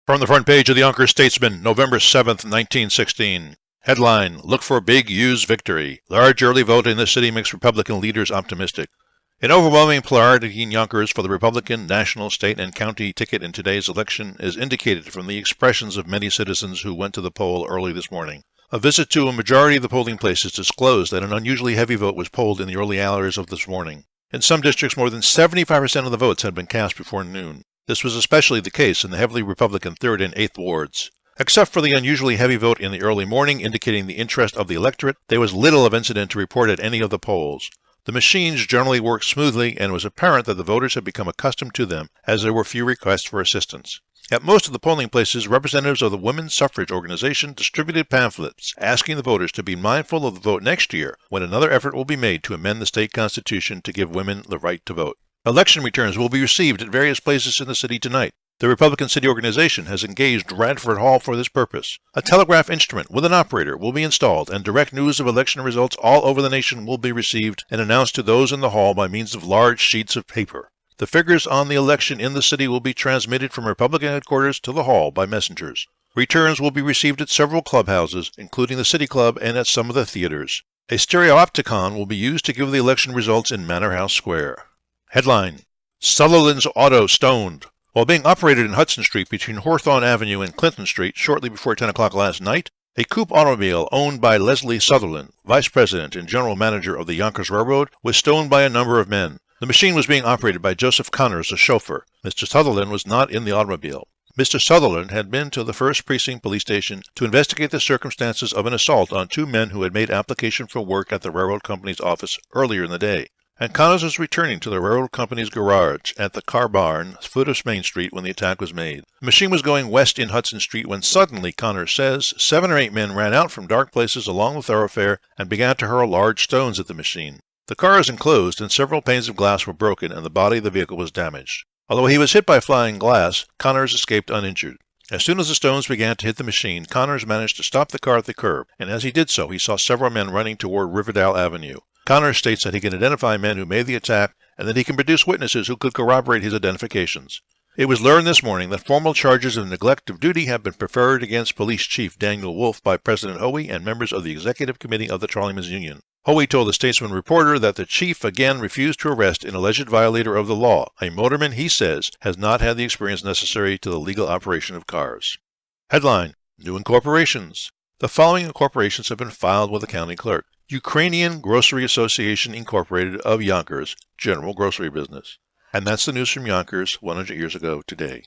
From the front page of the Yonkers Statesman, November 7th, 1916. Headline, Look for Big U's Victory. Large early vote in the city makes Republican leaders optimistic. An overwhelming plurality in Yonkers for the Republican national, state, and county ticket in today's election is indicated from the expressions of many citizens who went to the poll early this morning. A visit to a majority of the polling places disclosed that an unusually heavy vote was polled in the early hours of this morning. In some districts, more than 75% of the votes had been cast before noon. This was especially the case in the heavily Republican 3rd and 8th wards. Except for the unusually heavy vote in the early morning indicating the interest of the electorate, there was little of incident to report at any of the polls. The machines generally worked smoothly, and it was apparent that the voters had become accustomed to them, as there were few requests for assistance. At most of the polling places, representatives of the women's suffrage organization distributed pamphlets asking the voters to be mindful of the vote next year, when another effort will be made to amend the state constitution to give women the right to vote. Election returns will be received at various places in the city tonight. The Republican City Organization has engaged Radford Hall for this purpose. A telegraph instrument with an operator will be installed, and direct news of election results all over the nation will be received and announced to those in the hall by means of large sheets of paper. The figures on the election in the city will be transmitted from Republican headquarters to the hall by messengers. Returns will be received at several clubhouses, including the City Club and at some of the theaters. A stereopticon will be used to give the election results in Manor House Square. Headline, Sutherland's Auto Stoned. While being operated in Hudson Street between Hawthorne Avenue and Clinton Street shortly before 10 o'clock last night, a coupe automobile owned by Leslie Sutherland, vice president and general manager of the Yonkers Railroad, was stoned by a number of men. The machine was being operated by Joseph Connors, the chauffeur. Mr. Sutherland was not in the automobile. Mr. Sutherland had been to the 1st Precinct Police Station to investigate the circumstances of an assault on 2 men who had made application for work at the railroad company's office earlier in the day. And Connors was returning to the railroad company's garage at the car barn, foot of Main Street, when the attack was made. The machine was going west in Hudson Street when suddenly, Connors says, 7 or 8 men ran out from dark places along the thoroughfare and began to hurl large stones at the machine. The car is enclosed, and several panes of glass were broken, and the body of the vehicle was damaged. Although he was hit by flying glass, Connors escaped uninjured. As soon as the stones began to hit the machine, Connors managed to stop the car at the curb, and as he did so, he saw several men running toward Riverdale Avenue. Connors states that he can identify men who made the attack and that he can produce witnesses who could corroborate his identifications. It was learned this morning that formal charges of neglect of duty have been preferred against Police Chief Daniel Wolf by President Hoey and members of the Executive Committee of the Trolleymen's Union. Hoey told the Statesman reporter that the chief again refused to arrest an alleged violator of the law, a motorman he says has not had the experience necessary to the legal operation of cars. Headline, New Incorporations. The following incorporations have been filed with the county clerk. Ukrainian Grocery Association Incorporated of Yonkers, general grocery business. And that's the news from Yonkers 100 years ago today.